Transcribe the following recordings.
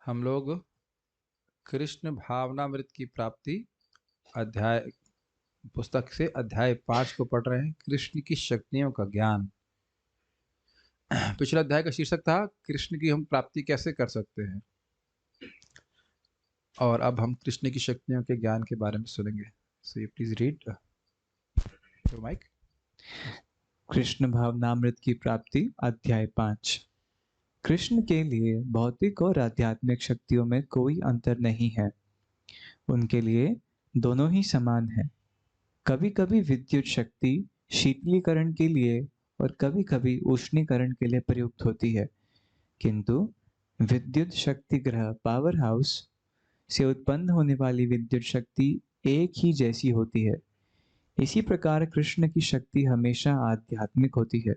हम लोग कृष्ण भावनामृत की प्राप्ति अध्याय पुस्तक से अध्याय 5 को पढ़ रहे हैं। कृष्ण की शक्तियों का ज्ञान। पिछले अध्याय का शीर्षक था कृष्ण की हम प्राप्ति कैसे कर सकते हैं, और अब हम कृष्ण की शक्तियों के ज्ञान के बारे में सुनेंगे। So you please read your mic. Krishna भावनामृत की प्राप्ति अध्याय 5। कृष्ण के लिए भौतिक और आध्यात्मिक शक्तियों में कोई अंतर नहीं है। उनके लिए दोनों ही समान है। कभी कभी विद्युत शक्ति शीतलीकरण के लिए और कभी कभी उष्णीकरण के लिए प्रयुक्त होती है, किंतु विद्युत शक्ति ग्रह पावर हाउस से उत्पन्न होने वाली विद्युत शक्ति एक ही जैसी होती है। इसी प्रकार कृष्ण की शक्ति हमेशा आध्यात्मिक होती है,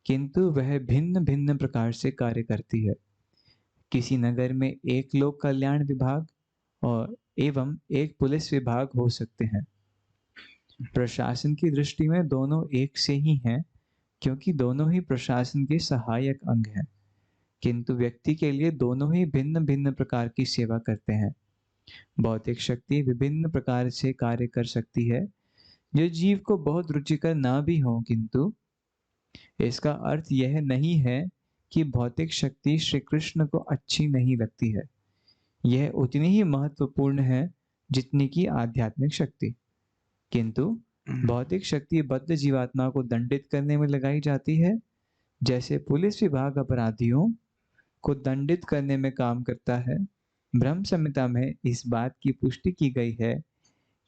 किंतु वह भिन्न भिन्न प्रकार से कार्य करती है। किसी नगर में एक लोक कल्याण विभाग और एवं एक पुलिस विभाग हो सकते हैं। प्रशासन की दृष्टि में दोनों एक से ही हैं, क्योंकि दोनों ही प्रशासन के सहायक अंग हैं, किंतु व्यक्ति के लिए दोनों ही भिन्न भिन्न प्रकार की सेवा करते हैं। भौतिक शक्ति विभिन्न प्रकार से कार्य कर सकती है, जो जीव को बहुत रुचिकर ना भी हो, किंतु इसका अर्थ यह नहीं है कि भौतिक शक्ति श्री कृष्ण को अच्छी नहीं लगती है। यह उतनी ही महत्वपूर्ण है जितनी की आध्यात्मिक शक्ति। किंतु भौतिक शक्ति बद्ध जीवात्मा को दंडित करने में लगाई जाती है, जैसे पुलिस विभाग अपराधियों को दंडित करने में काम करता है। ब्रह्म संहिता में इस बात की पुष्टि की गई है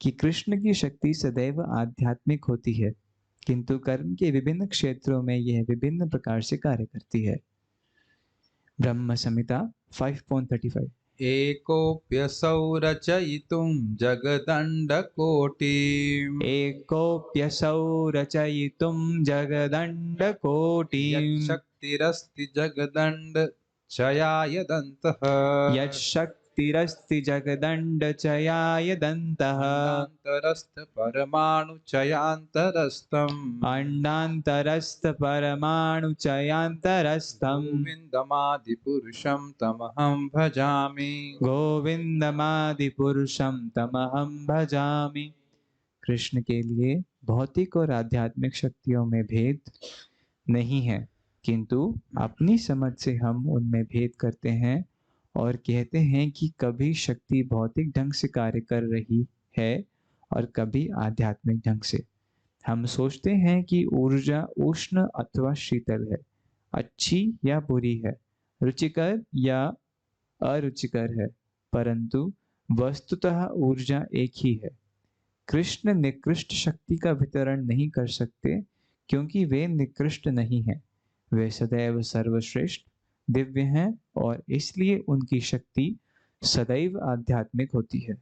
कि कृष्ण की शक्ति सदैव आध्यात्मिक होती है, किंतु कर्म के विभिन्न क्षेत्रों में यह विभिन्न प्रकार से कार्य करती है। ब्रह्म संहिता 5.35। एकोप्यसौ रचयितुं जगदण्डकोटिम् एकोप्यसौ रचयितुं जगदण्डकोटिम् यच्छक्तिरस्ति जगदण्डचयायदन्तः यच्छक्तिरस्ति जगदण्डचयायदन्तः अंडान्तरस्थ अण्डान्तरस्थपरमाणुचयान्तरस्थम् गोविन्दमादिपुरुषं तमहं भजामि। गोविन्दमादिपुरुषं तमहं भजामि। कृष्ण के लिए भौतिक और आध्यात्मिक शक्तियों में भेद नहीं है, किंतु अपनी समझ से हम उनमें भेद करते हैं और कहते हैं कि कभी शक्ति भौतिक ढंग से कार्य कर रही है और कभी आध्यात्मिक ढंग से। हम सोचते हैं कि ऊर्जा उष्ण अथवा शीतल है, अच्छी या बुरी है, रुचिकर या अरुचिकर है, परंतु वस्तुतः ऊर्जा एक ही है। कृष्ण निकृष्ट शक्ति का वितरण नहीं कर सकते, क्योंकि वे निकृष्ट नहीं हैं। वे सदैव सर्वश्रेष्ठ दिव्य हैं और इसलिए उनकी शक्ति सदैव आध्यात्मिक होती है।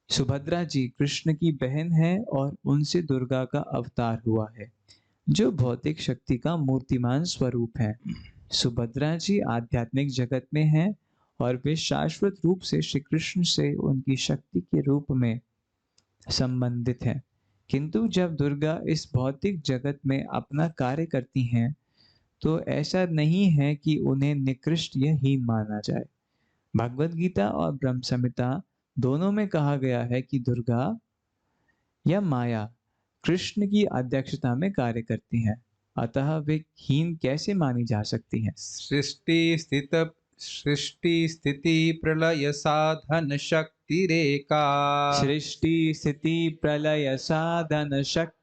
सुभद्रा जी कृष्ण की बहन है और उनसे दुर्गा का अवतार हुआ है, जो भौतिक शक्ति का मूर्तिमान स्वरूप है। सुभद्रा जी आध्यात्मिक जगत में हैं और वे शाश्वत रूप से श्री कृष्ण से उनकी शक्ति के रूप में संबंधित हैं। किंतु जब दुर्गा इस भौतिक जगत में अपना कार्य करती हैं, तो ऐसा नहीं है कि उन्हें निकृष्ट या हीन माना जाए। भगवद गीता और ब्रह्म संहिता दोनों में कहा गया है कि दुर्गा या माया कृष्ण की अध्यक्षता में कार्य करती हैं, अतः वे हीन कैसे मानी जा सकती हैं। सृष्टि स्थिति प्रलय साधन शक्तिरेका। सृष्टि स्थिति प्रलय साधन शक्तिरेका।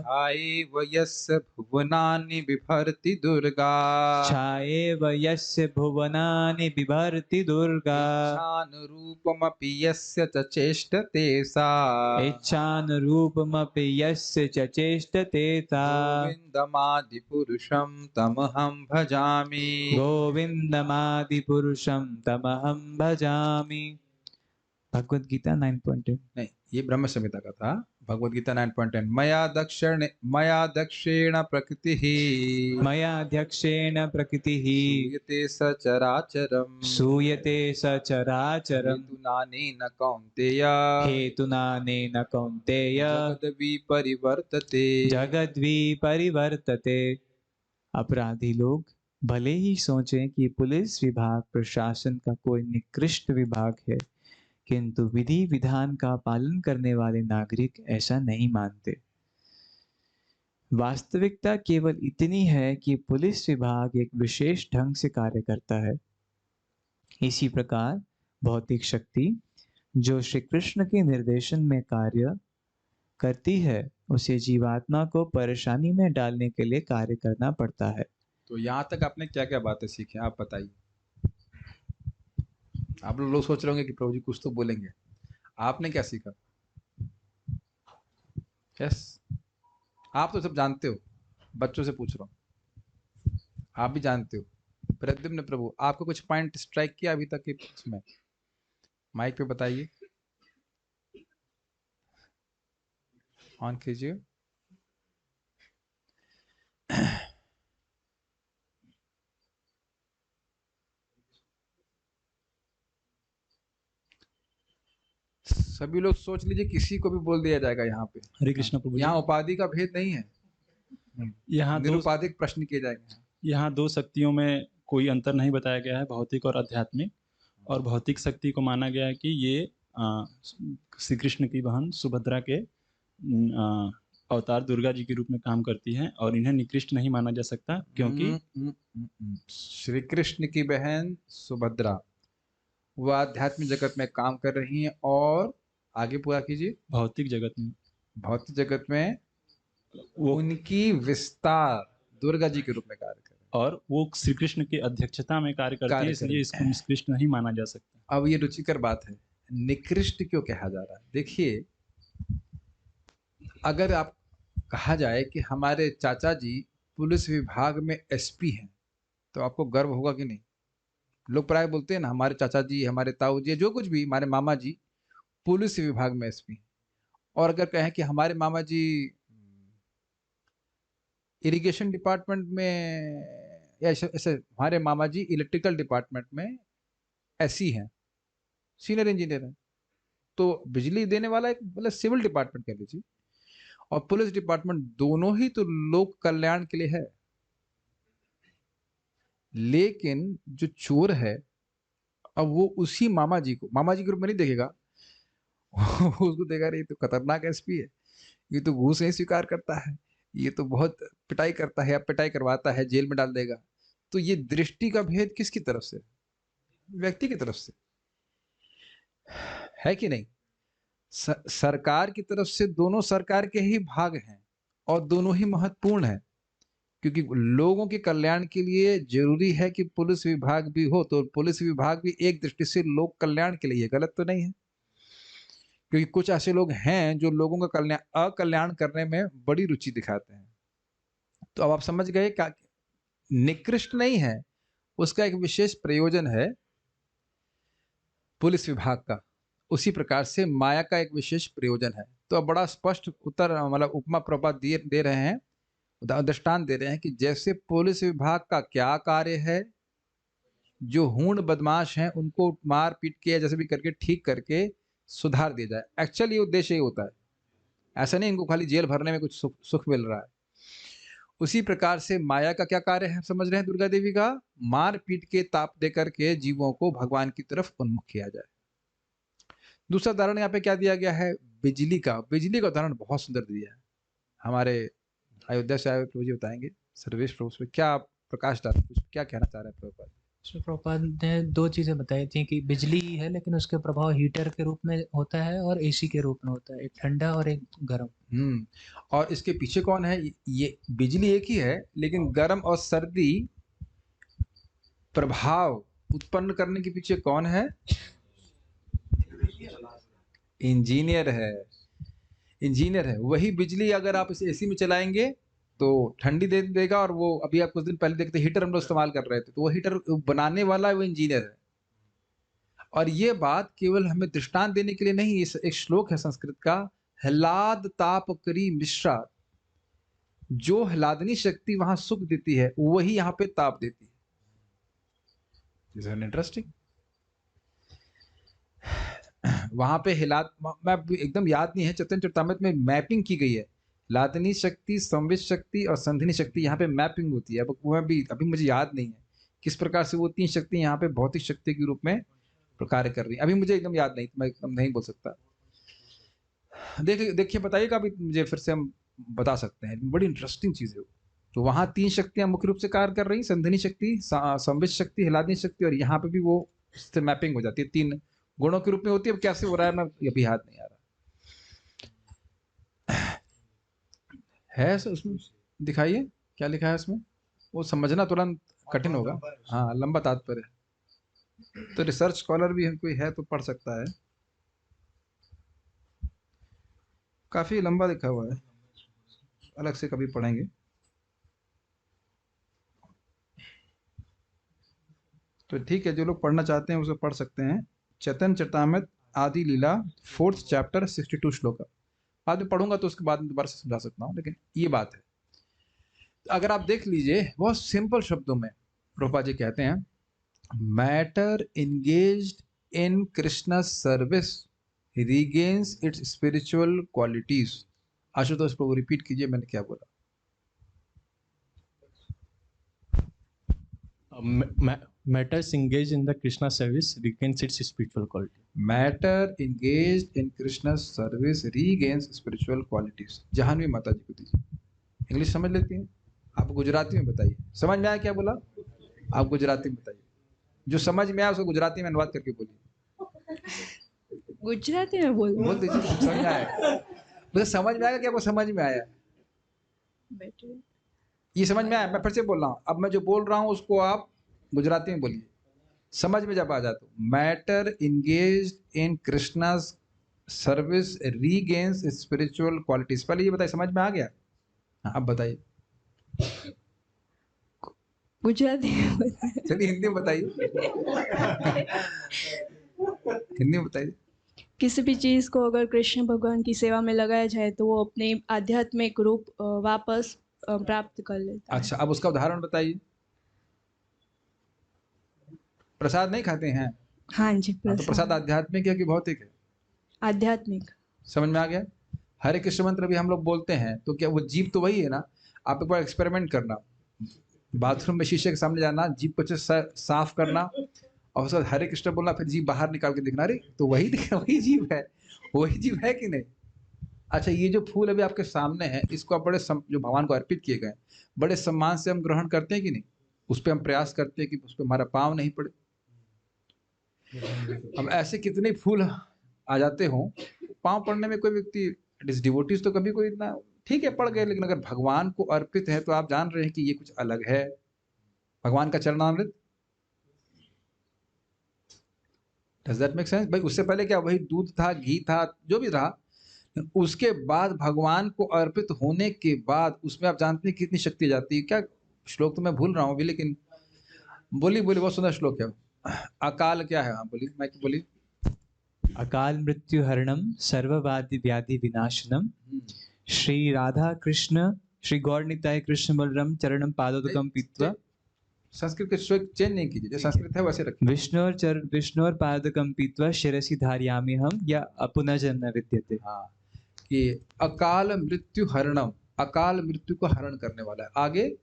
छायेव यस्य भुवनानि बिभर्ति दुर्गा। छायेव यस्य भुवनानि बिभर्ति दुर्गा। इच्छानुरूपमपि यस्य च चेष्टते सा। इच्छानुरूपमपि यस्य च चेष्टते सा। गोविन्दमादिपुरुषं तमहं भजामि। गोविन्दमादिपुरुषं तमहं भजामि। भगवद गीता 9.10। नहीं, ये ब्रह्म संहिता का था। भगवद गीता 9.10। मया दक्षेण प्रकृतिः सूयते सचराचरम्। सूयते सचराचरम् हेतुनानेन कौन्तेय हेतुनानेन कौन्तेय जगद्विपरिवर्तते। जगद्विपरिवर्तते। अपराधी लोग भले ही सोचें कि पुलिस विभाग प्रशासन का कोई निकृष्ट विभाग है, किंतु विधि विधान का पालन करने वाले नागरिक ऐसा नहीं मानते। वास्तविकता केवल इतनी है कि पुलिस विभाग एक विशेष ढंग से कार्य करता है। इसी प्रकार भौतिक शक्ति जो श्री कृष्ण के निर्देशन में कार्य करती है, उसे जीवात्मा को परेशानी में डालने के लिए कार्य करना पड़ता है। तो यहाँ तक आपने क्या क्या बातें सीखी, आप बताइए। आप लोग सोच रहे होंगे कि प्रभु जी कुछ तो बोलेंगे, आपने क्या सीखा? यस, आप तो सब जानते हो, बच्चों से पूछ रहा हूँ, आप भी जानते हो। प्रद्युम्न प्रभु, आपको कुछ पॉइंट स्ट्राइक किया अभी तक के इसमें? माइक पे बताइए, ऑन कीजिए। सभी लोग सोच लीजिए, किसी को भी बोल दिया जाएगा यहाँ पे। हरे कृष्ण प्रभु जी। यहाँ उपाधि का भेद नहीं है, यहाँ निरुपाधिक प्रश्न किए जाएंगे। यहाँ दो शक्तियों में कोई अंतर नहीं बताया गया है, भौतिक और आध्यात्मिक। और भौतिक शक्ति को माना गया है कि ये श्री कृष्ण की बहन सुभद्रा के अवतार दुर्गा जी के रूप में काम करती हैं, और इन्हें निकृष्ट नहीं माना जा सकता, क्योंकि श्री कृष्ण की बहन सुभद्रा वो आध्यात्मिक जगत में काम कर रही हैं, और आगे पूरा कीजिए। भौतिक जगत में वो उनकी विस्तार दुर्गा जी के रूप में कार्य कर रही है, और वो श्री कृष्ण की अध्यक्षता में कार्य करती है, इसलिए इसको निकृष्ट नहीं माना जा सकता। अब ये रुचिकर बात है, निकृष्ट क्यों कहा जा रहा है? देखिए, अगर आप कहा जाए कि हमारे चाचा जी पुलिस विभाग में एसपी हैं, तो आपको गर्व होगा कि नहीं? लोग प्राय बोलते हैं ना, हमारे चाचा जी, हमारे ताऊ जी, जो कुछ भी, हमारे मामा जी पुलिस विभाग में एसपी हैं। और अगर कहें कि हमारे मामा जी इरिगेशन डिपार्टमेंट में, या ऐसे हमारे मामा जी इलेक्ट्रिकल डिपार्टमेंट में ऐसी हैं, सीनियर इंजीनियर हैं, तो बिजली देने वाला एक मतलब सिविल डिपार्टमेंट कह लीजिए, और पुलिस डिपार्टमेंट, दोनों ही तो लोक कल्याण के लिए है। लेकिन जो चोर है, अब वो उसी मामा जी को मामा जी के रूप में नहीं देखेगा, उसको देखेगा ये तो खतरनाक एसपी है, ये तो घूस नहीं स्वीकार करता है, ये तो बहुत पिटाई करता है या पिटाई करवाता है, जेल में डाल देगा। तो ये दृष्टि का भेद किसकी तरफ से? व्यक्ति की तरफ से है कि नहीं? सरकार की तरफ से दोनों सरकार के ही भाग हैं, और दोनों ही महत्वपूर्ण है, क्योंकि लोगों के कल्याण के लिए जरूरी है कि पुलिस विभाग भी हो, तो पुलिस विभाग भी एक दृष्टि से लोक कल्याण के लिए, गलत तो नहीं है। क्योंकि कुछ ऐसे लोग हैं जो लोगों का अकल्याण करने में बड़ी रुचि दिखाते हैं। तो अब आप समझ गए, क्या निकृष्ट नहीं है, उसका एक विशेष प्रयोजन है पुलिस विभाग का। उसी प्रकार से माया का एक विशेष प्रयोजन है। तो अब बड़ा स्पष्ट उत्तर, मतलब उपमा प्रपात दे रहे हैं, दृष्टांत दे रहे हैं कि जैसे पुलिस विभाग का क्या कार्य है, जो हूण बदमाश हैं उनको मार पीट के जैसे भी करके ठीक करके सुधार दिया जाए। एक्चुअली ये उद्देश्य ही होता है, ऐसा नहीं इनको खाली जेल भरने में कुछ सुख मिल रहा है। उसी प्रकार से माया का क्या कार्य है, समझ रहे हैं? दुर्गा देवी का मार पीट के ताप दे करके जीवों को भगवान की तरफ उन्मुख किया जाए। दूसरा उदाहरण यहाँ पे क्या दिया गया है? बिजली का उदाहरण बहुत सुंदर दिया है। हमारे अयोध्या से आए हुए प्रभु जी बताएंगे, सर्वेश प्रभु, उसमें क्या प्रकाश डाल, कुछ क्या कहना चाह रहे हैं प्रभुपाद? प्रभुपाद ने दो चीजें बताई थी कि बिजली है, लेकिन उसके प्रभाव हीटर के रूप में होता है और एसी के रूप में होता है, एक ठंडा और एक गर्म। और इसके पीछे कौन है? ये बिजली एक ही है, लेकिन गर्म और सर्दी प्रभाव उत्पन्न करने के पीछे कौन है? इंजीनियर है। वही बिजली अगर आप इस एसी में चलाएंगे तो ठंडी दे देगा, और वो अभी आप कुछ दिन पहले देखते हीटर हम लोग इस्तेमाल कर रहे थे, तो वो हीटर बनाने वाला वो इंजीनियर है। और ये बात केवल हमें दृष्टांत देने के लिए नहीं, इस एक श्लोक है संस्कृत का, ह्लाद ताप करी मिश्रा, जो ह्लादनी शक्ति वहां सुख देती है वही यहाँ पे ताप देती है। इंटरेस्टिंग। वहां पे मैं एकदम याद नहीं है, चैतन्य चरितामृत में मैपिंग की गई है, लादनी शक्ति, संवित शक्ति और संधिनी शक्ति यहाँ पे मैपिंग होती है। अब वह भी अभी मुझे याद नहीं है किस प्रकार से वो 3 शक्ति यहाँ पे भौतिक शक्ति के रूप में कार्य कर रही है। अभी मुझे एकदम याद नहीं, मैं एकदम नहीं बोल सकता। देखिए बताइएगा, अभी मुझे फिर से हम बता सकते हैं। बड़ी इंटरेस्टिंग चीज है। तो वहां 3 शक्तियां मुख्य रूप से कार्य कर रही, संधिनी शक्ति, संवित शक्ति, हिलादनी शक्ति, और यहाँ पे भी वो से मैपिंग हो जाती है, 3 गुणों के रूप में होती है। अब कैसे हो रहा है मैं अभी याद नहीं आ रहा है। उसमें दिखाइए क्या लिखा है उसमें, वो समझना तुरंत कठिन होगा। हाँ, लंबा तात्पर्य है। तो रिसर्च स्कॉलर भी कोई है तो पढ़ सकता है, काफी लंबा लिखा हुआ है, अलग से कभी पढ़ेंगे। तो ठीक है, जो लोग पढ़ना चाहते हैं उसे पढ़ सकते हैं। चैतन्य चरितामृत आदि लीला 4th चैप्टर 62 श्लोक। बाद में पढ़ूंगा तो उसके बाद में दोबारा से समझा सकता हूँ, लेकिन ये बात है। तो अगर आप देख लीजिए, बहुत सिंपल शब्दों में प्रभुपाद जी कहते हैं, matter engaged in Krishna service regains its spiritual qualities. Ashutosh प्रभु रिपीट कीजिए मैंने क्या बोला। Matters engaged in the Krishna service regains its spiritual quality. Matter engaged in Krishna service regains spiritual qualities। Jahnavi माता जी को दीजिए। इंग्लिश समझ लेती हैं आप? गुजराती में बताइए, समझ में आया क्या बोला? आप गुजराती में बताइए, जो समझ में आया उसको गुजराती में अनुवाद करके बोलिए। गुजराती में बोल दीजिए, समझ में आया? मुझे समझ में आएगा क्या? वो समझ में आया? ये समझ में आया? मैं फिर से बोल रहा हूँ, अब मैं जो बोल रहा हूँ उसको आप गुजराती में बोलिए, समझ में जब आ जाए तो। मैटर इंगेज्ड इन कृष्णा's सर्विस रीगेन्स स्पिरिचुअल क्वालिटीज। पहले ये बताइए, समझ में आ गया? हाँ, अब बताइए। गुजराती में चलिए हिंदी में बताइए। हिंदी में बताइए। किसी भी चीज को अगर कृष्ण भगवान की सेवा में लगाया जाए तो वो अपने आध्यात्मिक रूप वापस प्राप्त कर लेता है। अच्छा, अब उसका उदाहरण बताइए। प्रसाद नहीं खाते हैं? हाँ जी, तो प्रसाद आध्यात्मिक है कि भौतिक है? आध्यात्मिक। समझ में आ गया? हरे कृष्ण मंत्र भी हम लोग बोलते हैं, तो क्या वो जीभ तो वही है ना? आप एक बार एक्सपेरिमेंट करना, बाथरूम में शीशे के सामने जाना, जीभ को अच्छे से साफ करना और उसके बाद हरे कृष्ण बोलना, फिर जीभ बाहर निकाल के दिखना, अरे तो वही वही जीभ है, वही जीभ है कि नहीं? अच्छा, ये जो फूल अभी आपके सामने है, इसको आप बड़े जो भगवान को अर्पित किए गए, बड़े सम्मान से हम ग्रहण करते हैं कि नहीं? उस पर हम प्रयास करते हैं कि उस पर हमारा पाँव नहीं पड़े। अब ऐसे कितने फूल आ जाते हों, पाँव पड़ने में कोई व्यक्ति डिवोटीज तो कभी कोई इतना ठीक है पड़ गए, लेकिन अगर भगवान को अर्पित है तो आप जान रहे हैं कि ये कुछ अलग है। भगवान का चरणामृत, डज दैट मेक सेंस? भाई उससे पहले क्या वही दूध था, घी था, जो भी रहा, उसके बाद भगवान को अर्पित होने के बाद उसमें आप जानते हैं कितनी शक्ति जाती है। क्या श्लोक तो मैं भूल रहा हूँ अभी, लेकिन बोली बहुत सुंदर श्लोक है। अकाल क्या है? हाँ बोली, मैं बोली। अकाल मृत्यु हरणम सर्ववादि व्याधि विनाशनम श्री राधा कृष्ण श्री गौर निताय कृष्ण बलराम चरणम पादोदकम पीत्वा। संस्कृत के श्लोक चेंज नहीं कीजिए, जो संस्कृत है वैसे रखिए। विष्णोर पादोदकम पीत्वा शिरसि धारयामि हम या पुनर्जन्म न विद्यते। हाँ, कि अकाल मृत्यु हरणम, अकाल मृत्यु को हरण करने वाला है। आगे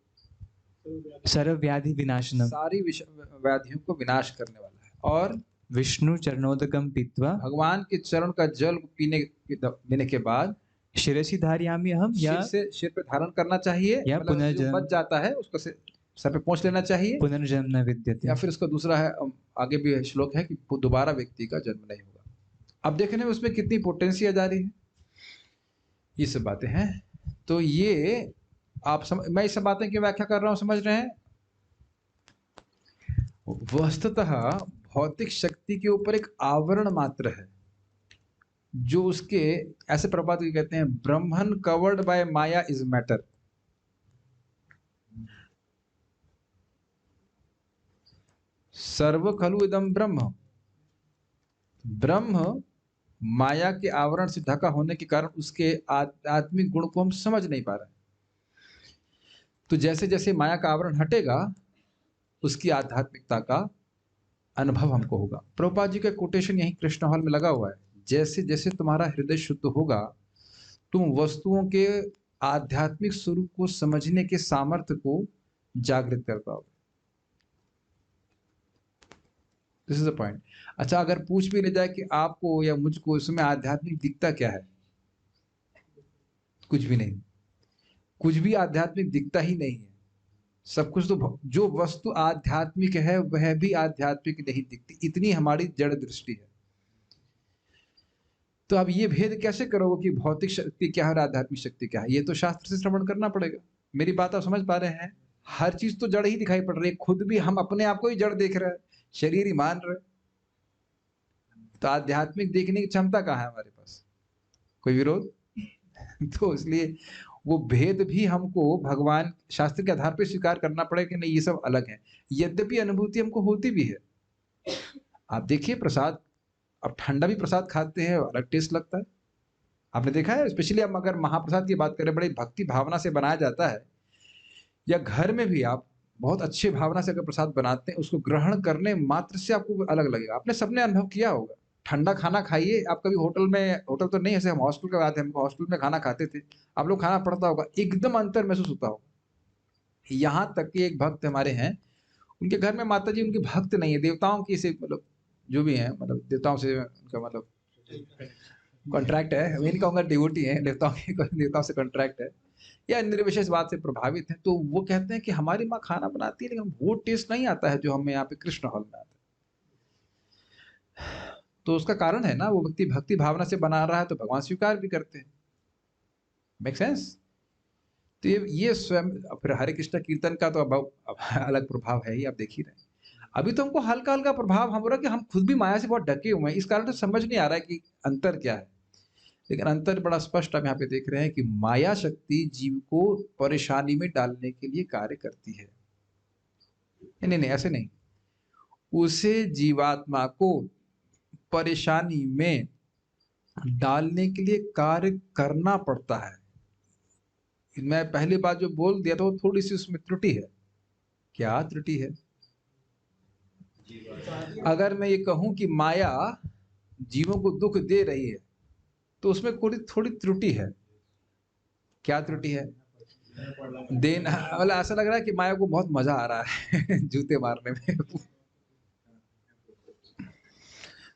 सर्व व्याधि विनाशनम, सारी व्याधियों को विनाश करने वाला है। और विष्णु चरणोदकम पीत्वा, भगवान के चरण का जल पीने के बाद शिरसि धारयामि हम, या सिर पे धारण करना चाहिए, या मतलब जो बच जाता है उसको सर पे पहुंच लेना चाहिए, पुनर्जन्म न विद्यते। या फिर उसका दूसरा है, आगे भी श्लोक है कि दोबारा व्यक्ति का जन्म नहीं होगा। अब देखने में उसमें कितनी पोटेंसी आ जा रही है, ये सब बातें हैं। तो ये आप मैं इस सब बातें की व्याख्या कर रहा हूं, समझ रहे हैं? वस्तुतः भौतिक शक्ति के ऊपर एक आवरण मात्र है, जो उसके ऐसे प्रभात कहते हैं, Brahman covered by Maya is matter. सर्व खलु इदम ब्रह्म। ब्रह्म माया के आवरण से ढका होने के कारण उसके आत्मिक गुण को हम समझ नहीं पा रहे। तो जैसे जैसे माया का आवरण हटेगा, उसकी आध्यात्मिकता का अनुभव हमको होगा। प्रभुपाद जी का कोटेशन यही कृष्ण हॉल में लगा हुआ है, जैसे जैसे तुम्हारा हृदय शुद्ध होगा, तुम वस्तुओं के आध्यात्मिक स्वरूप को समझने के सामर्थ्य को जागृत कर पाओगे। This is the point. अच्छा, अगर पूछ भी ले जाए कि आपको या मुझको इसमें आध्यात्मिक दिखता क्या है, कुछ भी नहीं, कुछ भी आध्यात्मिक दिखता ही नहीं है। सब कुछ तो, जो वस्तु आध्यात्मिक है वह भी आध्यात्मिक नहीं दिखती, इतनी हमारी जड़ दृष्टि है। तो अब ये भेद कैसे करोगे कि भौतिक शक्ति क्या है और आध्यात्मिक शक्ति क्या है? ये तो शास्त्र से श्रवण करना पड़ेगा। मेरी बात आप समझ पा रहे हैं? हर चीज तो जड़ ही दिखाई पड़ रही है, खुद भी हम अपने आप को ही जड़ देख रहे हैं, शरीर ही मान रहे। तो आध्यात्मिक देखने की क्षमता कहाँ है हमारे पास? कोई विरोध? तो इसलिए वो भेद भी हमको भगवान शास्त्र के आधार पर स्वीकार करना पड़ेगा कि नहीं, ये सब अलग है। यद्यपि अनुभूति हमको होती भी है। आप देखिए प्रसाद, अब ठंडा भी प्रसाद खाते हैं, अलग टेस्ट लगता है। आपने देखा है, स्पेशली हम अगर महाप्रसाद की बात करें, बड़ी भक्ति भावना से बनाया जाता है, या घर में भी आप बहुत अच्छे भावना से अगर प्रसाद बनाते हैं, उसको ग्रहण करने मात्र से आपको अलग लगेगा। आपने सबने अनुभव किया होगा। ठंडा खाना खाइए, आप कभी होटल में, होटल तो नहीं, ऐसे हम हॉस्टल के बात है, हम हॉस्टल में खाना खाते थे, आप लोग खाना पड़ता होगा, एकदम अंतर महसूस होता होगा। यहाँ तक कि एक भक्त हमारे हैं, उनके घर में माता जी उनके भक्त नहीं है, देवताओं की से, मतलब जो भी है, मतलब देवताओं से उनका मतलब कॉन्ट्रैक्ट है। मैं नहीं कहूँगा डिवोटी है, देवताओं से कॉन्ट्रैक्ट है, या निर्विशेष बात से प्रभावित है। तो वो कहते हैं कि हमारी माँ खाना बनाती है, लेकिन वो टेस्ट नहीं आता है जो हमें यहाँ पे कृष्ण हॉल में आता है। तो उसका कारण है ना, वो व्यक्ति भक्ति भावना से बना रहा है, तो भगवान स्वीकार भी करते हैं। Make sense? तो ये स्वयं, फिर हरे कृष्ण कीर्तन का तो अब अलग प्रभाव है ही, आप देख ही रहे हैं। अभी तो हमको हल्का हल्का प्रभाव हम हो रहा है कि हम खुद भी माया से बहुत ढके हुए हैं, इस कारण तो समझ नहीं आ रहा है कि अंतर क्या है। लेकिन अंतर बड़ा स्पष्ट हम यहाँ पे देख रहे हैं कि माया शक्ति जीव को परेशानी में डालने के लिए कार्य करती है। नहीं नहीं, ऐसे नहीं, उसे जीवात्मा को परेशानी में डालने के लिए कार्य करना पड़ता है। मैं पहली बात जो बोल दिया था वो थोड़ी सी उसमें त्रुटि है। क्या त्रुटि है? अगर मैं ये कहूं कि माया जीवों को दुख दे रही है, तो उसमें थोड़ी त्रुटि है। क्या त्रुटि है? देना वाला, ऐसा लग रहा है कि माया को बहुत मजा आ रहा है जूते मारने में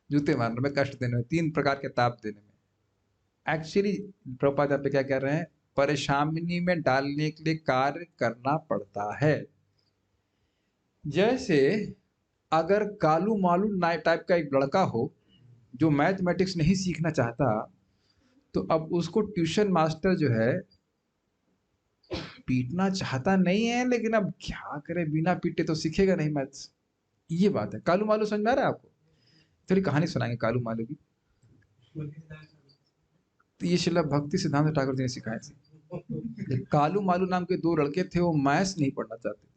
जूते मारने में, कष्ट देने में, 3 प्रकार के ताप देने में। एक्चुअली प्रभुपाद यहाँ पे क्या कह रहे हैं? परेशानी में डालने के लिए कार्य करना पड़ता है। जैसे अगर कालू मालू टाइप का एक लड़का हो जो मैथमेटिक्स नहीं सीखना चाहता, तो अब उसको ट्यूशन मास्टर जो है पीटना चाहता नहीं है, लेकिन अब क्या करे, बिना पीटे तो सीखेगा नहीं मैथ्स। ये बात है। कालू मालू समझ में आ रहा है आपको? थोड़ी कहानी सुनाएंगे कालू मालू की। तो ये शिला भक्ति सिद्धांत ठाकुर जी ने सिखाया था। कालू मालू नाम के 2 लड़के थे, वो मैथ्स नहीं पढ़ना चाहते,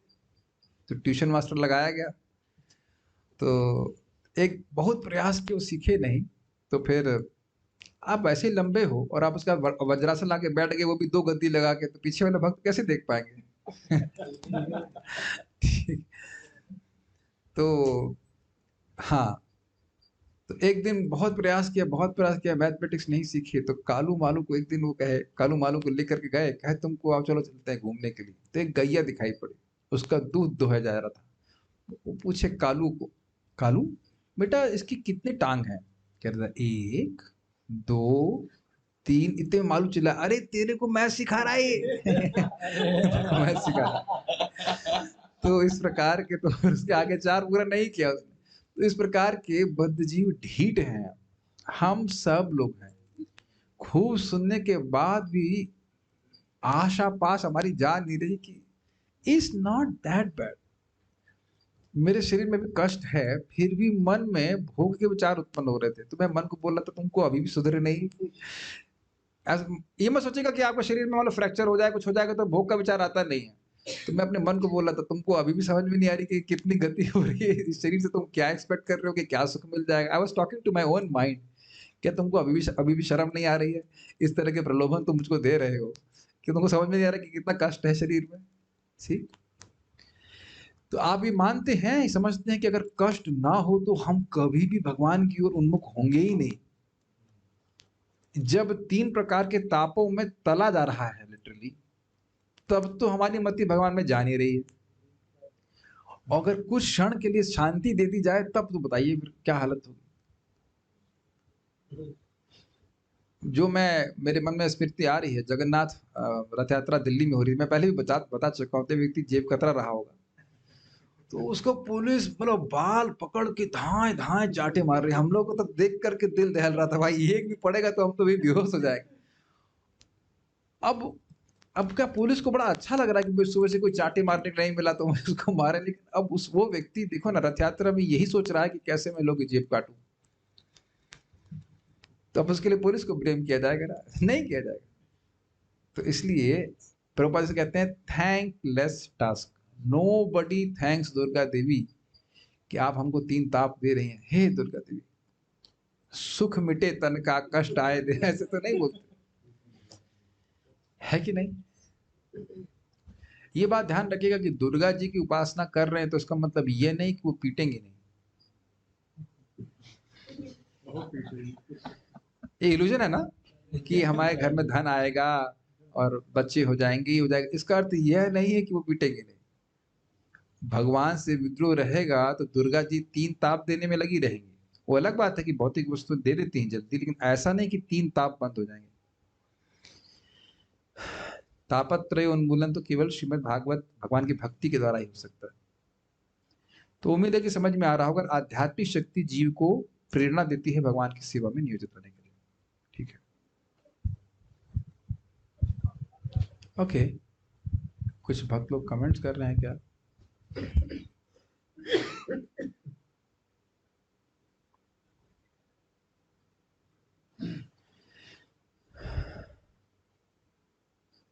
तो ट्यूशन मास्टर लगाया गया। तो एक बहुत प्रयास किया, वो सीखे नहीं। तो फिर आप ऐसे लंबे हो और आप उसका वज्रासन लाके बैठ गए, वो भी 2 गद्दी लगा के, तो पीछे वाले भक्त कैसे देख पाएंगे? तो हाँ, तो एक दिन बहुत प्रयास किया, मैथमेटिक्स नहीं सीखे। तो कालू मालू को एक दिन वो कहे, कालू मालू को लेकर के गए, कहे तुमको आओ चलो चलते हैं घूमने के लिए। तो एक गैया दिखाई पड़ी, उसका दूध दोहा जा रहा था। वो पूछे कालू को, कालू बेटा इसकी कितने टांग हैं? कह रहा था 1 2 3। इतने में मालू चिल्ला, अरे तेरे को मैं सिखा रहा है मैं सिखा रहा। तो इस प्रकार के, तो उसके आगे 4 पूरा नहीं किया उसने। तो इस प्रकार के बद्धजीव ढीठ हैं, हम सब लोग हैं। खूब सुनने के बाद भी आशा पास हमारी जा नहीं रही कि इज नॉट दैट बैड, मेरे शरीर में भी कष्ट है, फिर भी मन में भोग के विचार उत्पन्न हो रहे थे। तो मैं मन को बोल रहा था तुमको अभी भी सुधरे नहीं। ये मत सोचेगा कि आपका शरीर में मतलब फ्रैक्चर हो जाए, कुछ हो जाएगा तो भोग का विचार आता नहीं है। तो मैं अपने मन को बोल रहा था तुमको अभी भी समझ में नहीं आ रही कि कितनी गति हो रही है इस शरीर से, तुम क्या एक्सपेक्ट कर रहे हो कि क्या सुख मिल जाएगा। I was talking to my own mind. क्या तुमको अभी भी शर्म नहीं आ रही है? इस तरह के प्रलोभन तुम मुझको दे रहे हो कि तुमको समझ में नहीं आ रहा कि कितना कष्ट है शरीर में। ठीक, तो आप ये मानते हैं, समझते हैं कि अगर कष्ट ना हो तो हम कभी भी भगवान की ओर उन्मुख होंगे ही नहीं। जब 3 प्रकार के तापों में तला जा रहा है लिटरली, तब तो हमारी मति भगवान में जा नहीं रही है। अगर कुछ क्षण के लिए शांति दे दी जाए तब तो बताइए फिर क्या हालत होगी। जो मेरे मन में स्मृति आ रही है, जगन्नाथ रथ यात्रा दिल्ली में हो रही है, मैं पहले भी बता चुका हूँ, तो व्यक्ति जेब कतरा रहा होगा, तो उसको पुलिस मतलब बाल पकड़ के धाए धाए चाटे मार रही है। हम लोग को तो देख करके दिल दहल रहा था, भाई एक भी पड़ेगा तो हम तो भी बेहोश हो जाएंगे। अब क्या पुलिस को बड़ा अच्छा लग रहा है कि सुबह से कोई चाटे मारने को नहीं मिला तो उसको मारे, लेकिन अब वो व्यक्ति देखो ना, रथ यात्रा में यही सोच रहा है कि कैसे मैं लोग की जेब काटूं, तो अब उसके लिए पुलिस को ब्लेम किया जाएगा ना? नहीं किया जाएगा। तो इसलिए प्रभुपाद से कहते हैं thankless task, nobody thanks Durga Devi कि आप हमको 3 ताप दे रही हैं। हे दुर्गा देवी, सुख मिटे तन का कष्ट आए दे, ऐसे तो नहीं बोलते, है कि नहीं? ये बात ध्यान रखिएगा कि दुर्गा जी की उपासना कर रहे हैं तो इसका मतलब ये नहीं कि वो पीटेंगे नहीं। ये इल्यूजन है ना कि हमारे घर में धन आएगा और बच्चे हो जाएंगे, हो जाएगा, इसका अर्थ यह नहीं है कि वो पीटेंगे नहीं। भगवान से विद्रोह रहेगा तो दुर्गा जी 3 ताप देने में लगी रहेंगी। वो अलग बात है कि भौतिक वस्तु दे देती हैं जल्दी, लेकिन ऐसा नहीं कि 3 ताप बंद हो जाएंगे। तापत्रय उन्मूलन तो केवल श्रीमद् भागवत भगवान की भक्ति के द्वारा ही हो सकता है। तो उम्मीद है कि समझ में आ रहा होगा। आध्यात्मिक शक्ति जीव को प्रेरणा देती है भगवान की सेवा में नियोजित होने के लिए। ठीक है, ओके। कुछ भक्त लोग कमेंट्स कर रहे हैं क्या?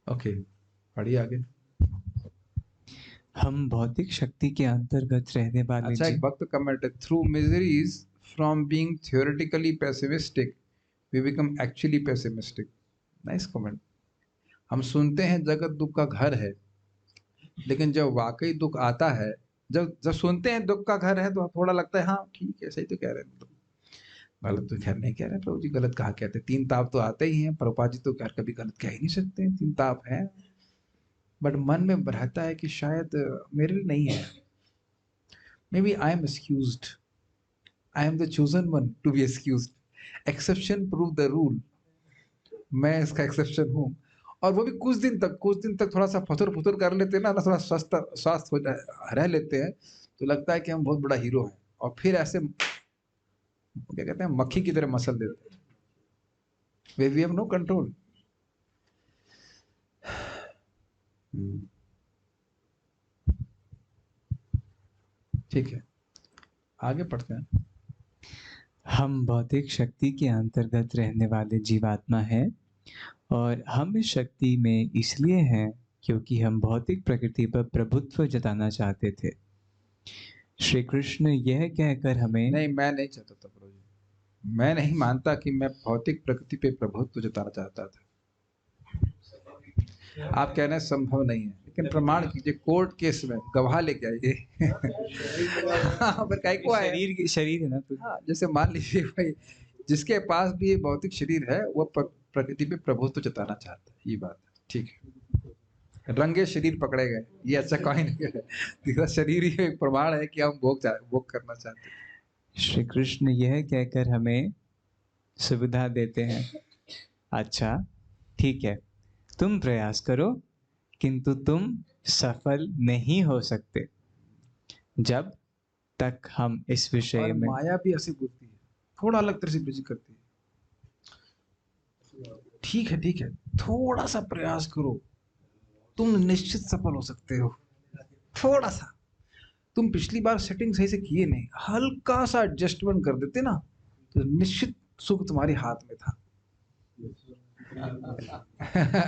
ओके, पढ़िए आगे। हम भौतिक शक्ति के अंतर्गत रहने वाले अच्छा, एक भक्त कमेंट है, through miseries from being theoretically pessimistic we become actually pessimistic. Nice comment. हम सुनते हैं जगत दुख का घर है, लेकिन जब वाकई दुख आता है, जब सुनते हैं दुख का घर है तो थोड़ा लगता है हाँ ठीक है, सही तो कह रहे हैं, गलत तो खैर नहीं कह रहे हैं प्रभु जी, गलत कहाँ कहते हैं, 3 ताप तो आते ही हैं, प्रभुपाद जी तो खैर कभी गलत कह ही नहीं सकते, 3 ताप है। बट मन में रहता है कि शायद मेरे लिए नहीं है, maybe I am excused, I am the chosen one to be excused, exception prove the rule, मैं इसका एक्सेप्शन हूँ। और वो भी कुछ दिन तक थोड़ा सा फुतर फुतर कर लेते हैं ना, थोड़ा स्वास्थ्य हो जाए, रह लेते हैं, तो लगता है कि हम बहुत बड़ा हीरो हैं, और फिर ऐसे क्या कहते हैं, मक्खी की तरह मसल देते हैं। We have no control. ठीक है, आगे पढ़ते हैं। हम भौतिक शक्ति के अंतर्गत रहने वाले जीवात्मा हैं, और हम इस शक्ति में इसलिए हैं क्योंकि हम भौतिक प्रकृति पर प्रभुत्व जताना चाहते थे। श्री कृष्ण यह कहकर हमें नहीं, मैं नहीं चाहता था प्रभु जी, मैं नहीं मानता कि मैं भौतिक प्रकृति पे प्रभुत्व जताना चाहता था। आप कह रहे हैं संभव नहीं है, लेकिन प्रमाण कीजिए, कोर्ट केस में गवाह लेके आइए। हाँ, पर काहे को आए? शरीर है ना तो। हाँ, जैसे मान लीजिए भाई, जिसके पास भी ये भौतिक शरीर है वो प्रकृति पे प्रभुत्व जताना चाहता है, ये बात है। ठीक है, रंगे शरीर पकड़े गए, ये अच्छा कहीं नहीं है, तीसरा शरीर ही एक प्रमाण है कि हम भोग करना चाहते हैं। श्री कृष्ण यह कहकर हमें सुविधा देते हैं, अच्छा ठीक है, तुम प्रयास करो, किंतु तुम सफल नहीं हो सकते जब तक हम इस विषय में। माया भी ऐसी बोलती है, थोड़ा अलग तरह से बिजी करती है। ठीक है, थोड़ा सा प्रयास करो, तुम निश्चित सफल हो सकते हो। थोड़ा सा, तुम पिछली बार सेटिंग सही से किए नहीं, हल्का सा एडजस्टमेंट कर देते ना, तो निश्चित सुख तुम्हारे हाथ में था।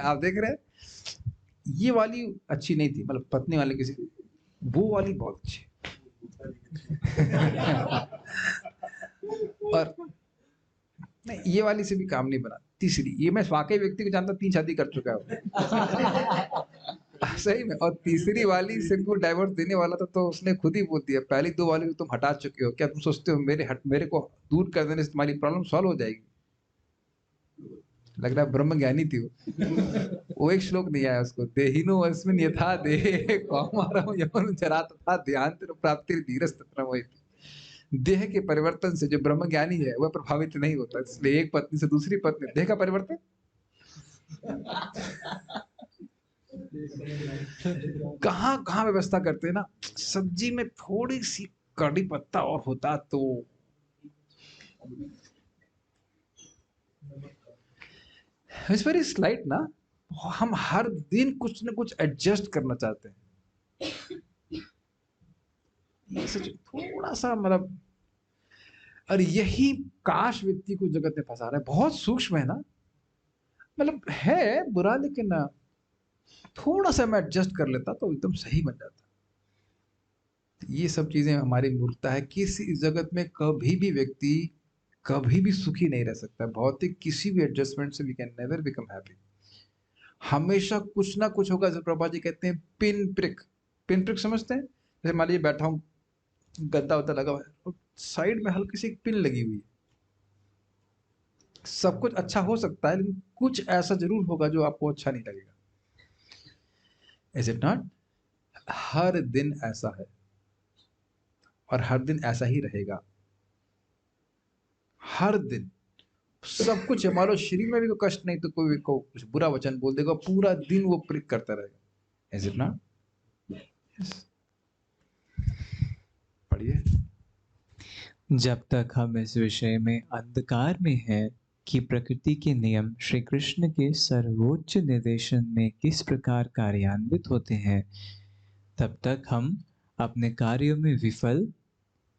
आप देख रहे हैं, ये वाली अच्छी नहीं थी, मतलब पत्नी वाली किसी, वो वाली बहुत अच्छी। और नहीं, ये वाली से भी काम नहीं बना। तीसरी, ये मैं वाकई व्यक्ति को जानता, 3 शादी कर चुका है सही में। और तीसरी वाली से को डाइवोर्स देने वाला था, तो उसने खुद ही बोल दिया, पहली 2 वाली तो तुम हटा चुके हो, क्या तुम सोचते हो मेरे को दूर कर देने से तुम्हारी प्रॉब्लम सॉल्व हो जाएगी? लग रहा है ब्रह्म ज्ञानी थी वो एक श्लोक नहीं आया उसको, देहिनो अस्मिन् यथा देहे कौमारं यौवन जरा तथा देहांतर प्राप्ति धीरस् तत्र मोहित। देह के परिवर्तन से जो ब्रह्म ज्ञानी है वह प्रभावित नहीं होता, इसलिए एक पत्नी से दूसरी पत्नी, देह का परिवर्तन कहाँ कहाँ व्यवस्था करते हैं ना। सब्जी में थोड़ी सी कड़ी पत्ता और होता तो इट्स वेरी स्लाइट ना। हम हर दिन कुछ ना कुछ एडजस्ट करना चाहते हैं, ये सच थोड़ा सा मतलब, और यही काश व्यक्ति को जगत में फंसा रहा है। बहुत सूक्ष्म है ना, मतलब है बुरा लेकिन थोड़ा सा मैं एडजस्ट कर लेता तो एकदम सही बन जाता। ये सब चीजें हमारी मूर्खता है। किसी जगत में कभी भी व्यक्ति कभी भी सुखी नहीं रह सकता। भौतिक किसी भी एडजस्टमेंट से we can never become happy. हमेशा कुछ ना कुछ होगा। जैसे प्रभा जी कहते हैं पिन प्रिक, पिन प्रिक समझते हैं? जैसे मान लीजिए बैठा हूं, गद्दा वद्दा लगा हुआ है और साइड में हल्की सी एक पिन लगी हुई है। सब कुछ अच्छा हो सकता है लेकिन कुछ ऐसा जरूर होगा जो आपको अच्छा नहीं लगेगा। Is it not? हर दिन ऐसा है और हर दिन ऐसा ही रहेगा। हर दिन सब कुछ है। मान लो शरीर में भी कोई कष्ट नहीं तो कोई को कुछ बुरा वचन बोल देगा, पूरा दिन वो प्रिक करता रहेगा। Is it not? पढ़िए। जब तक हम इस विषय में अंधकार में हैं कि प्रकृति के नियम श्री कृष्ण के सर्वोच्च निर्देशन में किस प्रकार कार्यान्वित होते हैं, तब तक हम अपने कार्यों में विफल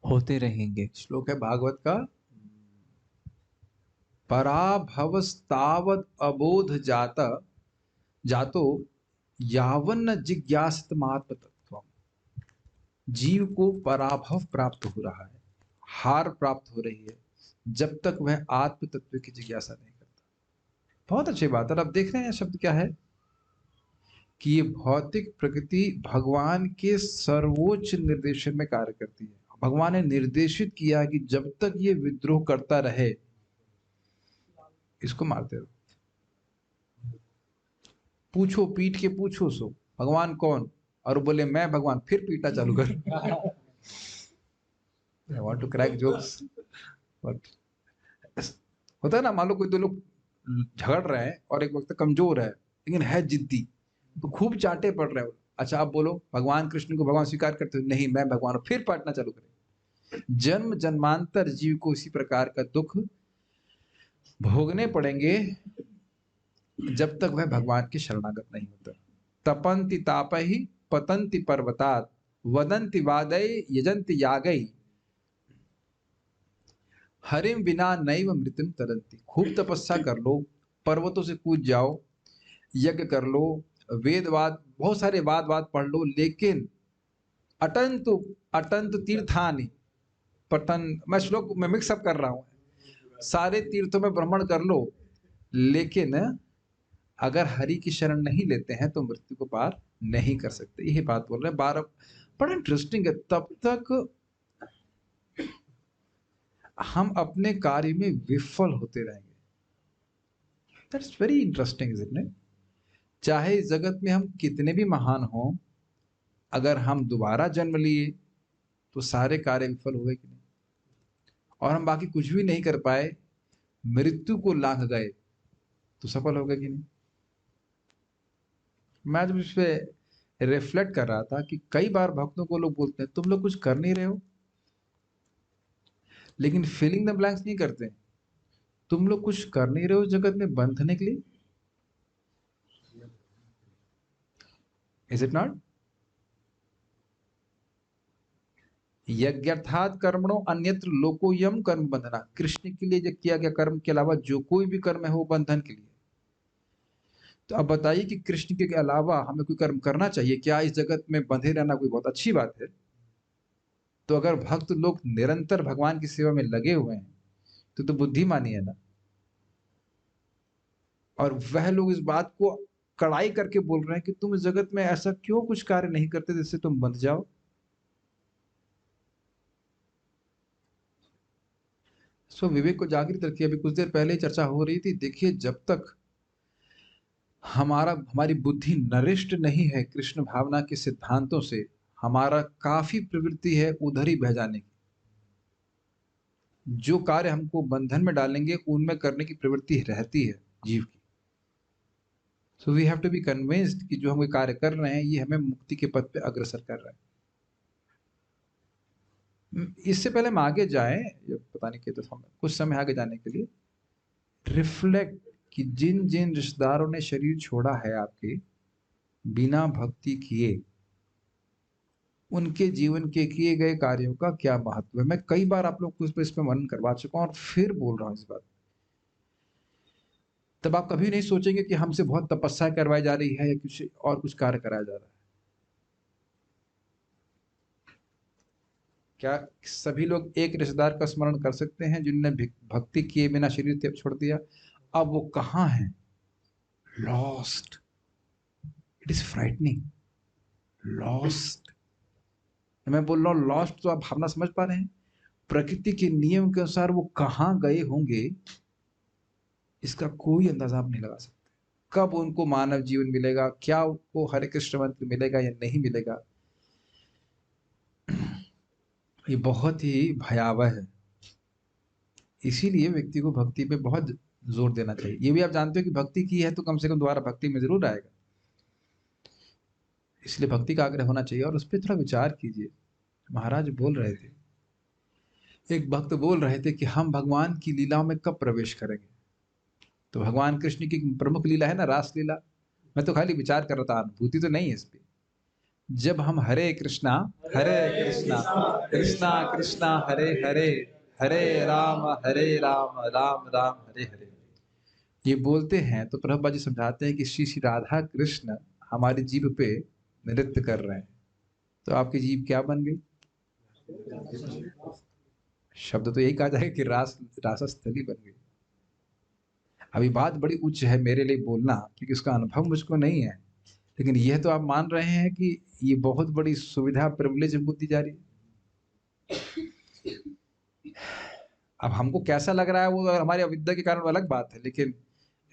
होते रहेंगे। श्लोक है भागवत का, पराभवस्तावद अबोध जातो यावन्न जिज्ञासितमात्म तत्वम्। जीव को पराभव प्राप्त हो रहा है, हार प्राप्त हो रही है जब तक वह आत्म तत्व की जिज्ञासा नहीं करता। बहुत अच्छी बात है। अब देख रहे हैं शब्द क्या है कि ये भौतिक प्रकृति भगवान के सर्वोच्च निर्देशन में कार्य करती है। भगवान ने निर्देशित किया कि जब तक ये विद्रोह करता रहे इसको मारते रहो। पूछो पीट के पूछो सो भगवान कौन, और बोले मैं भगवान, फिर पीटा चालू कर। I want to crack jokes, but होता है ना, मान लो कोई दो लोग झगड़ रहे हैं और एक वक्त कमजोर है लेकिन है जिद्दी, तो खूब चाटे पड़ रहे हो। अच्छा आप बोलो भगवान कृष्ण को भगवान स्वीकार करते हो? नहीं मैं भगवान, फिर पाटना चालू करें। जन्म जन्मांतर जीव को इसी प्रकार का दुख भोगने पड़ेंगे जब तक वह भगवान के शरणागत नहीं होता। तपंति तापहि पतंति पर्वतात वदंति वादय यजंति यागई हरिम बिना नैव मृत्युम तरंति। खूब तपस्या कर लो, पर्वतों से कूद जाओ, यज्ञ कर लो, वेदवाद बहुत सारे वाद पढ़ लो, लेकिन अटंतु तीर्थानि पतन, मैं श्लोक में मिक्सअप कर रहा हूं, सारे तीर्थों में भ्रमण कर लो, लेकिन अगर हरि की शरण नहीं लेते हैं तो मृत्यु को पार नहीं कर सकते। यही बात बोल रहे हैं। 12 बड़ा इंटरेस्टिंग है। तब तक हम अपने कार्य में विफल होते रहेंगे। That's very interesting isn't it? चाहे इस जगत में हम कितने भी महान हों, अगर हम दोबारा जन्म लिए तो सारे कार्य विफल हुए कि नहीं, और हम बाकी कुछ भी नहीं कर पाए, मृत्यु को लांघ गए तो सफल हो गए कि नहीं। मैं जब इस पे रिफ्लेक्ट कर रहा था कि कई बार भक्तों को लोग बोलते हैं तुम लोग कुछ कर नहीं रहे हो, लेकिन फिलिंग द ब्लैंक्स नहीं करते। तुम लोग कुछ कर नहीं रहे हो जगत में बंधने के लिए। Is it not? यज्ञार्थात कर्मणो अन्यत्र लोकोयम कर्म बंधना। कृष्ण के लिए जो किया गया कर्म के अलावा जो कोई भी कर्म है वो बंधन के लिए। तो अब बताइए कि कृष्ण के अलावा हमें कोई कर्म करना चाहिए क्या? इस जगत में बंधे रहना कोई बहुत अच्छी बात है? तो अगर भक्त लोग निरंतर भगवान की सेवा में लगे हुए हैं तो बुद्धिमानी है ना। और वह लोग इस बात को कड़ाई करके बोल रहे हैं कि तुम इस जगत में ऐसा क्यों कुछ कार्य नहीं करते जिससे तुम बंध जाओ। सो विवेक को जागृत रखिए। अभी कुछ देर पहले ही चर्चा हो रही थी। देखिए, जब तक हमारी बुद्धि नरिष्ट नहीं है कृष्ण भावना के सिद्धांतों से, हमारा काफी प्रवृत्ति है उधर ही बह जाने की। जो कार्य हमको बंधन में डालेंगे उनमें करने की प्रवृत्ति रहती है जीव की। So we have to be convinced कि जो हम ये कार्य कर रहे हैं ये हमें मुक्ति के पथ पे अग्रसर कर रहा है। इससे पहले हम आगे जाएं, पता नहीं कितना समय, कुछ समय आगे जाने के लिए रिफ्लेक्ट कि जिन जिन रिश्तेदारों ने शरीर छोड़ा है आपके बिना भक्ति किए, उनके जीवन के किए गए कार्यों का क्या महत्व है। मैं कई बार आप लोग को इस पर मनन करवा चुका हूं और फिर बोल रहा हूं इस बात। तब आप कभी नहीं सोचेंगे कि हमसे बहुत तपस्या करवाई जा रही है या कुछ और कुछ कार्य कराया जा रहा है। क्या सभी लोग एक रिश्तेदार का स्मरण कर सकते हैं जिन्होंने भक्ति किए बिना शरीर छोड़ दिया? अब वो कहाँ हैं? Lost. It is frightening. Lost. मैं बोल रहा हूं लॉस्ट, तो आप भावना समझ पा रहे हैं? प्रकृति के नियम के अनुसार वो कहाँ गए होंगे इसका कोई अंदाजा आप नहीं लगा सकते। कब उनको मानव जीवन मिलेगा, क्या उनको हरे कृष्ण मंत्र मिलेगा या नहीं मिलेगा, ये बहुत ही भयावह है। इसीलिए व्यक्ति को भक्ति पे बहुत जोर देना चाहिए। ये भी आप जानते हो कि भक्ति की है तो कम से कम दोबारा भक्ति में जरूर आएगा, इसलिए भक्ति का आग्रह होना चाहिए। और उस पर थोड़ा विचार कीजिए। महाराज बोल रहे थे, एक भक्त बोल रहे थे कि हम भगवान की लीलाओं में कब प्रवेश करेंगे। तो भगवान कृष्ण की प्रमुख लीला है ना रास लीला। मैं तो खाली विचार कर रहा था, अनुभूति तो नहीं है इस पे। जब हम हरे कृष्णा कृष्णा कृष्णा हरे हरे, हरे राम राम राम हरे हरे ये बोलते हैं, तो प्रभुपाद जी समझाते हैं कि श्री श्री राधा कृष्ण हमारी जीभ पे नृत्य कर रहे हैं। तो आपकी जीभ क्या बन गई? शब्द तो यही कहा जाएगा कि रासस्थली बन गई। अभी बात बड़ी उच्च है मेरे लिए बोलना, क्योंकि उसका अनुभव मुझको नहीं है, लेकिन यह तो आप मान रहे हैं कि ये बहुत बड़ी सुविधा, प्रिविलेज हमको दी जा रही है। अब हमको कैसा लग रहा है वो हमारी अविद्या के कारण अलग बात है, लेकिन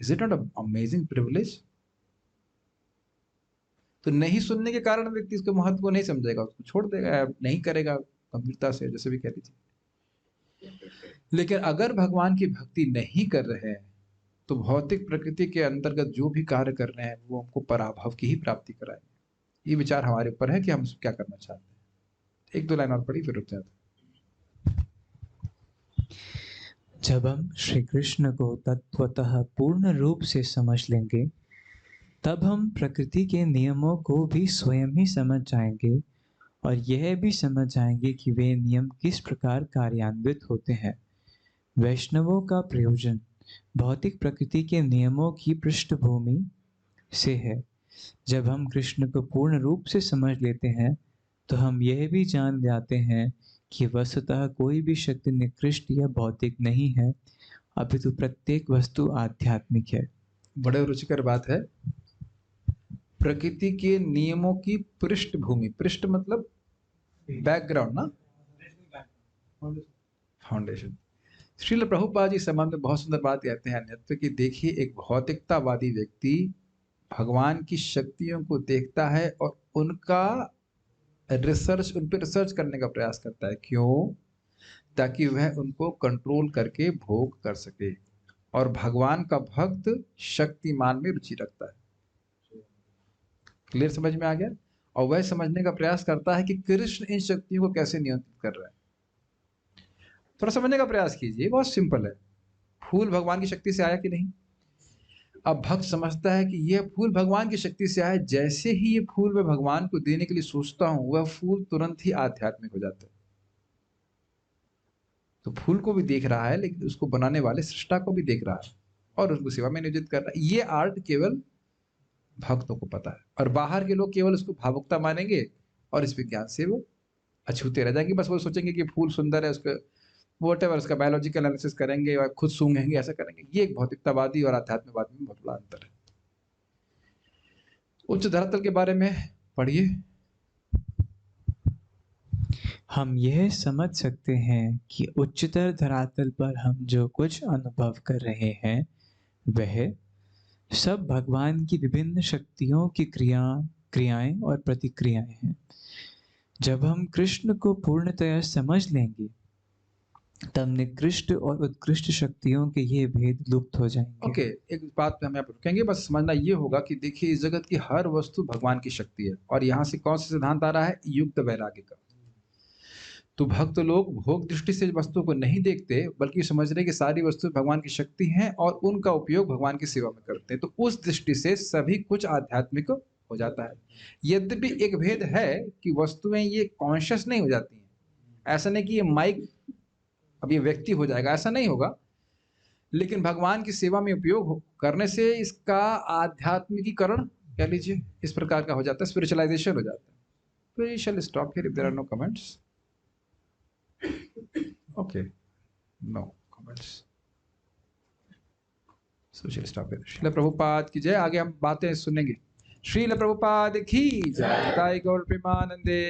is it not amazing privilege? तो नहीं सुनने के कारण व्यक्ति इसके महत्व को नहीं समझेगा, उसको छोड़ देगा, नहीं करेगा गंभीरता से, जैसे भी कह लीजिए। लेकिन अगर भगवान की भक्ति नहीं कर रहे हैं तो भौतिक प्रकृति के अंतर्गत जो भी कार्य कर रहे हैं वो हमको पराभव की ही प्राप्ति कराएंगे। ये विचार हमारे ऊपर है कि हम क्या करना चाहते हैं। एक दो लाइन और पढ़ी फिर रुक जाते हैं। जब हम श्री कृष्ण को तत्वतः पूर्ण रूप से समझ लेंगे, तब हम प्रकृति के नियमों को भी स्वयं ही समझ जाएंगे और यह भी समझ जाएंगे कि वे नियम किस प्रकार कार्यान्वित होते हैं। वैष्णवों का प्रयोजन भौतिक प्रकृति के नियमों की पृष्ठभूमि से है। जब हम कृष्ण को पूर्ण रूप से समझ लेते हैं तो हम यह भी जान जाते हैं कि वस्तुतः कोई भी शक्ति निकृष्ट या भौतिक नहीं है, अपितु प्रत्येक वस्तु आध्यात्मिक है। बड़े रुचिकर बात है। प्रकृति के नियमों की पृष्ठभूमि, पृष्ठ मतलब बैकग्राउंड ना, फाउंडेशन। श्रील प्रभुपाद जी संबंध में बहुत सुंदर बात कहते हैं अन्यत्र कि देखिए, एक भौतिकतावादी व्यक्ति भगवान की शक्तियों को देखता है और उनका रिसर्च, उन पर रिसर्च करने का प्रयास करता है। क्यों? ताकि वह उनको कंट्रोल करके भोग कर सके। और भगवान का भक्त शक्तिमान में रुचि रखता है। क्लियर, समझ में आ गया? और वह समझने का प्रयास करता है कि कृष्ण इन शक्तियों को कैसे नियंत्रित कर रहा है। थोड़ा समझने का प्रयास कीजिए, बहुत सिंपल है। फूल भगवान की शक्ति से आया कि नहीं? अब भक्त समझता है कि यह फूल भगवान की शक्ति से आया। जैसे ही ये फूल मैं भगवान को देने के लिए सोचता हूं, वह फूल तुरंत ही आध्यात्मिक हो जाता है। तो फूल को भी देख रहा है, लेकिन उसको बनाने वाले सृष्टा को भी देख रहा है और उसको सेवा में नियोजित कर रहा है। ये आर्ट केवल भक्तों को पता है, और बाहर के लोग केवल उसको भावुकता मानेंगे और इस विज्ञान से वो अछूते रह जाएंगे। बस वो सोचेंगे कि फूल सुंदर है, उसका वॉटेवर उसका बायोलॉजिकल एनालिसिस करेंगे और खुद सूंघेंगे, ऐसा करेंगे। ये एक भौतिकतावादी और आध्यात्मिकवादी में बहुत बड़ा अंतर है। उच्च धरातल के बारे में पढ़िए। हम यह समझ सकते हैं कि उच्चतर धरातल पर हम जो कुछ अनुभव कर रहे हैं वह सब भगवान की विभिन्न शक्तियों की क्रियाएं और प्रतिक्रियाएं हैं। जब हम कृष्ण को पूर्णतया समझ लेंगे तब निकृष्ट और उत्कृष्ट शक्तियों के ये भेद लुप्त हो जाएंगे। ओके, एक बात पे हम यहाँ पे रुकेंगे। बस समझना ये होगा कि देखिए, इस जगत की हर वस्तु भगवान की शक्ति है। और यहाँ से कौन सा सिद्धांत आ रहा है? युक्त वैराग्य का। तो भक्त लोग भोग दृष्टि से वस्तु को नहीं देखते, बल्कि समझ रहे कि सारी वस्तु भगवान की शक्ति हैं और उनका उपयोग भगवान की सेवा में करते हैं। तो उस दृष्टि से सभी कुछ आध्यात्मिक हो जाता है। यद्यपि एक भेद है कि वस्तुएं ये कॉन्शियस नहीं हो जाती हैं। ऐसा नहीं कि ये माइक अब ये व्यक्ति हो जाएगा, ऐसा नहीं होगा। लेकिन भगवान की सेवा में उपयोग करने से इसका आध्यात्मिकीकरण कह लीजिए इस प्रकार का हो जाता है, स्पिरिचुअलाइजेशन हो जाता है। We shall stop here if there are no comments. Okay, no comments, so we shall stop here. Srila Prabhupada की जय। आगे हम बातें सुनेंगे। श्रील प्रभुपाद की जय। गौर प्रेमानंदे।